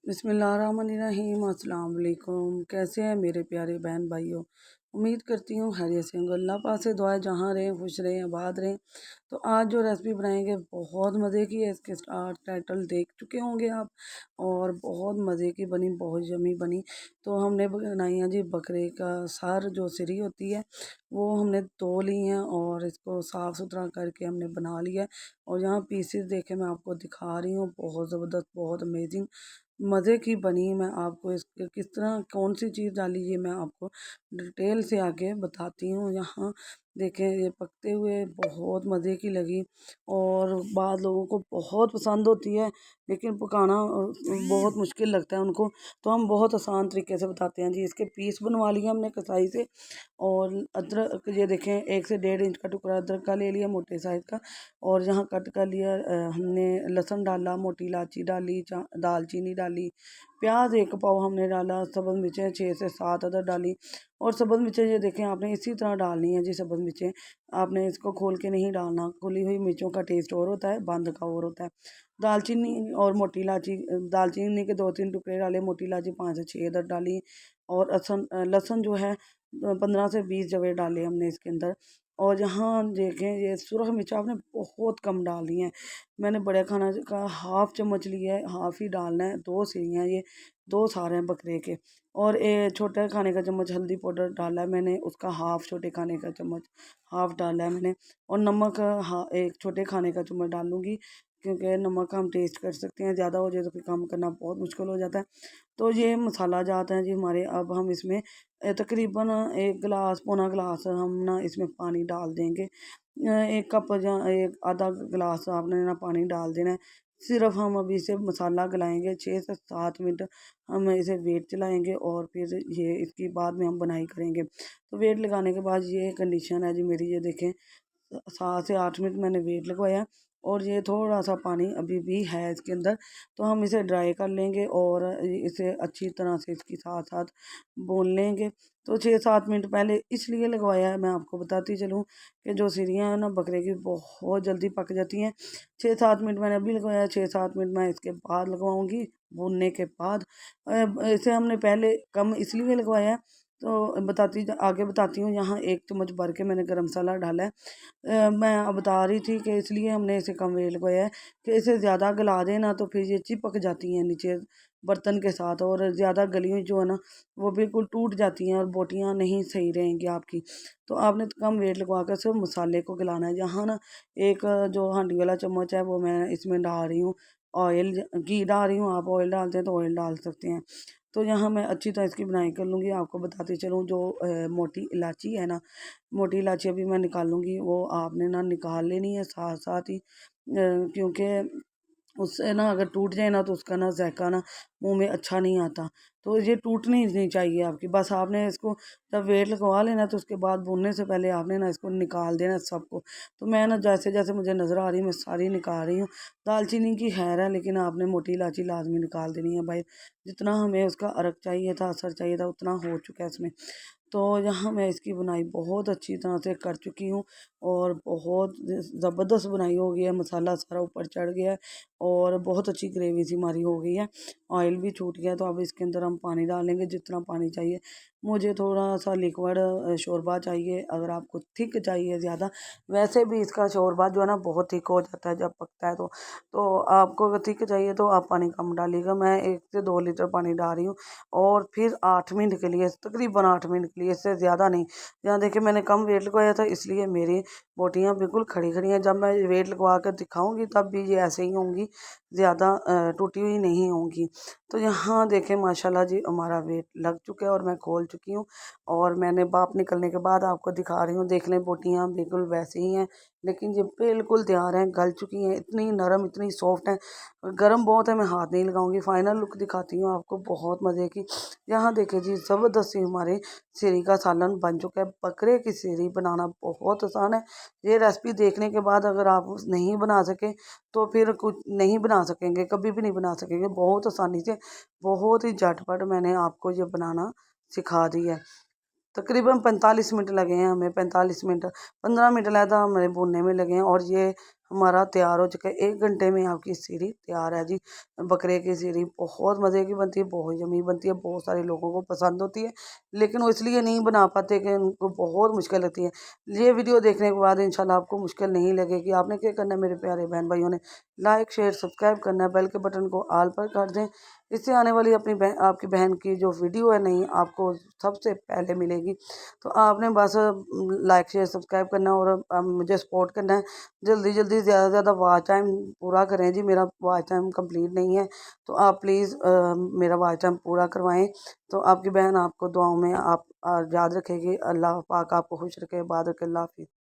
बिस्मिल्लाहिर्रहमानिर्रहीम अस्सलाम वालेकुम। कैसे हैं मेरे प्यारे बहन भाइयों। उम्मीद करती हूँ खैरियत से होंगे। अल्लाह पाक से दुआ है जहाँ रहें खुश रहें आबाद रहें। तो आज जो रेसिपी बनाएंगे बहुत मज़े की है। इसके स्टार्ट टाइटल देख चुके होंगे आप। और बहुत मज़े की बनी, बहुत यमी बनी। तो हमने बनाई है जी बकरे का सर, जो सिरी होती है वो हमने धो ली है और इसको साफ़ सुथरा करके हमने बना लिया है। और यहाँ पीसेस देखे मैं आपको दिखा रही हूँ, बहुत ज़बरदस्त, बहुत अमेजिंग मज़े की बनी। मैं आपको इसके किस तरह कौन सी चीज़ डाली ये मैं आपको डिटेल से आगे बताती हूँ। यहाँ देखें ये पकते हुए बहुत मज़े की लगी और बाद लोगों को बहुत पसंद होती है, लेकिन पकाना बहुत मुश्किल लगता है उनको। तो हम बहुत आसान तरीके से बताते हैं जी। इसके पीस बनवा लिए हमने कसाई से। और अदरक ये देखें 1 से 1.5 इंच का टुकड़ा अदरक का ले लिया, मोटे साइज़ का। और यहाँ कट कर लिया हमने लहसुन डाला, मोटी इलायची डाली, दालचीनी डाली, प्याज 1 पाव हमने डाला, सब्ज़ मिर्चें 6 से 7 अदर डाली। और सब्ज़ मिर्चें ये देखें आपने इसी तरह डालनी है जी। सब्ज़ मिर्चें आपने इसको खोल के नहीं डालना, खुली हुई मिर्चों का टेस्ट और होता है, बंद का और होता है। दालचीनी और मोटी इलायची, दालचीनी के 2-3 टुकड़े डाले, मोटी इलायची 5 से 6 अदर डाली। और लहसुन जो है 15 से 20 जवे डाले हमने इसके अंदर। और यहाँ देखें ये सुरख मिर्च आपने बहुत कम डालनी है। मैंने बड़े खाना का हाफ चम्मच लिया है, हाफ ही डालना है। 2 सीढ़ियाँ ये, 2 सारे हैं बकरे के। और छोटे खाने का चम्मच हल्दी पाउडर डाला है मैंने, उसका हाफ छोटे खाने का चम्मच हाफ डाला है मैंने। और नमक 1 छोटे खाने का चम्मच डालूँगी, क्योंकि नमक हम टेस्ट कर सकते हैं, ज़्यादा हो जाए तो फिर कम करना बहुत मुश्किल हो जाता है। तो ये मसाला जात हैं जी हमारे। अब हम इसमें तकरीबन 1 गिलास पौना गिलास हम ना इसमें पानी डाल देंगे। 1 कप या एक आधा गिलास आपने ना पानी डाल देना है। सिर्फ हम अभी इसे मसाला गलाएंगे 6 से 7 मिनट। हम इसे वेट चलाएंगे और फिर ये इसकी बाद में हम बनाई करेंगे। तो वेट लगाने के बाद ये कंडीशन है जी मेरी। ये देखें 7 से 8 मिनट मैंने वेट लगवाया और ये थोड़ा सा पानी अभी भी है इसके अंदर। तो हम इसे ड्राई कर लेंगे और इसे अच्छी तरह से इसके साथ साथ भून लेंगे। तो 6-7 मिनट पहले इसलिए लगवाया है, मैं आपको बताती चलूँ कि जो सीरियाँ हैं ना बकरे की बहुत जल्दी पक जाती हैं। 6-7 मिनट मैंने अभी लगवाया, 6-7 मिनट मैं इसके बाद लगवाऊँगी भूनने के बाद। इसे हमने पहले कम इसलिए लगवाया है। तो आगे बताती हूँ। यहाँ 1 चम्मच भर के मैंने गरम मसाला डाला है। मैं अब बता रही थी कि इसलिए हमने इसे कम वेट लगवाया है कि इसे ज़्यादा गला दें ना तो फिर ये चिपक जाती हैं नीचे बर्तन के साथ। और ज़्यादा गली हुई जो है ना वो बिल्कुल टूट जाती हैं और बोटियाँ नहीं सही रहेंगी आपकी। तो आपने कम वेट लगवा कर सिर्फ मसाले को गलाना है। यहाँ ना एक जो हांडी वाला चम्मच है वो मैं इसमें डाल रही हूँ ऑयल, घी डाल रही हूँ। आप ऑयल डालते हैं तो ऑयल डाल सकते हैं। तो यहाँ मैं अच्छी तरह इसकी बुनाई कर लूँगी। आपको बताती चलूँ जो मोटी इलायची है ना, मोटी इलायची अभी मैं निकालूंगी, वो आपने ना निकाल लेनी है साथ साथ ही, क्योंकि उससे ना अगर टूट जाए ना तो उसका ना जायका ना मुंह में अच्छा नहीं आता। तो ये टूटनी ही नहीं चाहिए आपकी। बस आपने इसको जब वेट लगवा लेना तो उसके बाद भूनने से पहले आपने ना इसको निकाल देना सबको। तो मैं ना जैसे जैसे मुझे नज़र आ रही है मैं सारी निकाल रही हूँ। दालचीनी की खैर है, लेकिन आपने मोटी इलायची लाजमी निकाल देनी है भाई। जितना हमें उसका अरक चाहिए था, असर चाहिए था, उतना हो चुका है इसमें। तो यहाँ मैं इसकी बुनाई बहुत अच्छी तरह से कर चुकी हूँ और बहुत ज़बरदस्त बुनाई हो गई है। मसाला सारा ऊपर चढ़ गया है और बहुत अच्छी ग्रेवी सी हमारी हो गई है। ऑयल भी छूट गया। तो अब इसके अंदर हम पानी डालेंगे जितना पानी चाहिए। मुझे थोड़ा सा लिक्विड शोरबा चाहिए, अगर आपको थिक चाहिए ज़्यादा। वैसे भी इसका शोरबा जो है ना बहुत थिक हो जाता है जब पकता है। तो आपको अगर थिक चाहिए तो आप पानी कम डालिएगा। मैं 1 से 2 लीटर पानी डाल रही हूँ। और फिर 8 मिनट के लिए, तकरीबन 8 मिनट के लिए, इससे ज़्यादा नहीं। यहाँ देखिए मैंने कम वेट लगवाया था इसलिए मेरी बोटियाँ बिल्कुल खड़ी खड़ी हैं। जब मैं वेट लगवा कर दिखाऊंगी तब भी ये ऐसे ही होंगी, ज़्यादा टूटी हुई नहीं होंगी। तो यहाँ देखें माशाल्लाह जी हमारा वेट लग चुका है और मैं खोल चुकी हूँ। और मैंने भाप निकलने के बाद आपको दिखा रही हूँ। देख लें बोटियाँ बिल्कुल वैसे ही हैं, लेकिन ये बिल्कुल तैयार हैं, गल चुकी हैं, इतनी नरम इतनी सॉफ्ट हैं। गर्म बहुत है, मैं हाथ नहीं लगाऊंगी। फाइनल लुक दिखाती हूँ आपको बहुत मज़े की। यहाँ देखिए जी ज़बरदस्ती हमारे सिरी का सालन बन चुका है। बकरे की सिरी बनाना बहुत आसान है। ये रेसिपी देखने के बाद अगर आप नहीं बना सके तो फिर कुछ नहीं बना सकेंगे, कभी भी नहीं बना सकेंगे। बहुत आसानी से, बहुत ही झटपट मैंने आपको ये बनाना सिखा दी है। तकरीबन 45 मिनट लगे हैं हमें, 45 मिनट, 15 मिनट लगा हमें भूनने में लगे हैं। और ये हमारा तैयार हो चुका है। 1 घंटे में आपकी सीरी तैयार है जी। बकरे की सीरी बहुत मज़े की बनती है, बहुत यम्मी बनती है, बहुत सारे लोगों को पसंद होती है, लेकिन वो इसलिए नहीं बना पाते कि उनको बहुत मुश्किल लगती है। ये वीडियो देखने के बाद इंशाल्लाह आपको मुश्किल नहीं लगेगी। आपने क्या करना है मेरे प्यारे बहन भाइयों ने, लाइक शेयर सब्सक्राइब करना है, बेल के बटन को ऑल पर कर दें। इससे आने वाली अपनी बहन आपकी बहन की जो वीडियो है नहीं आपको सबसे पहले मिलेगी। तो आपने बस लाइक शेयर सब्सक्राइब करना है और मुझे सपोर्ट करना है। जल्दी जल्दी ज़्यादा से ज़्यादा वॉच टाइम पूरा करें जी, मेरा वॉच टाइम कंप्लीट नहीं है, तो आप प्लीज़ मेरा वॉच टाइम पूरा करवाएं। तो आपकी बहन आपको दुआओं में आप याद रखेगी। अल्लाह पाक आपको खुश रखे, आबाद रखे। अल्लाह हाफ़िज़।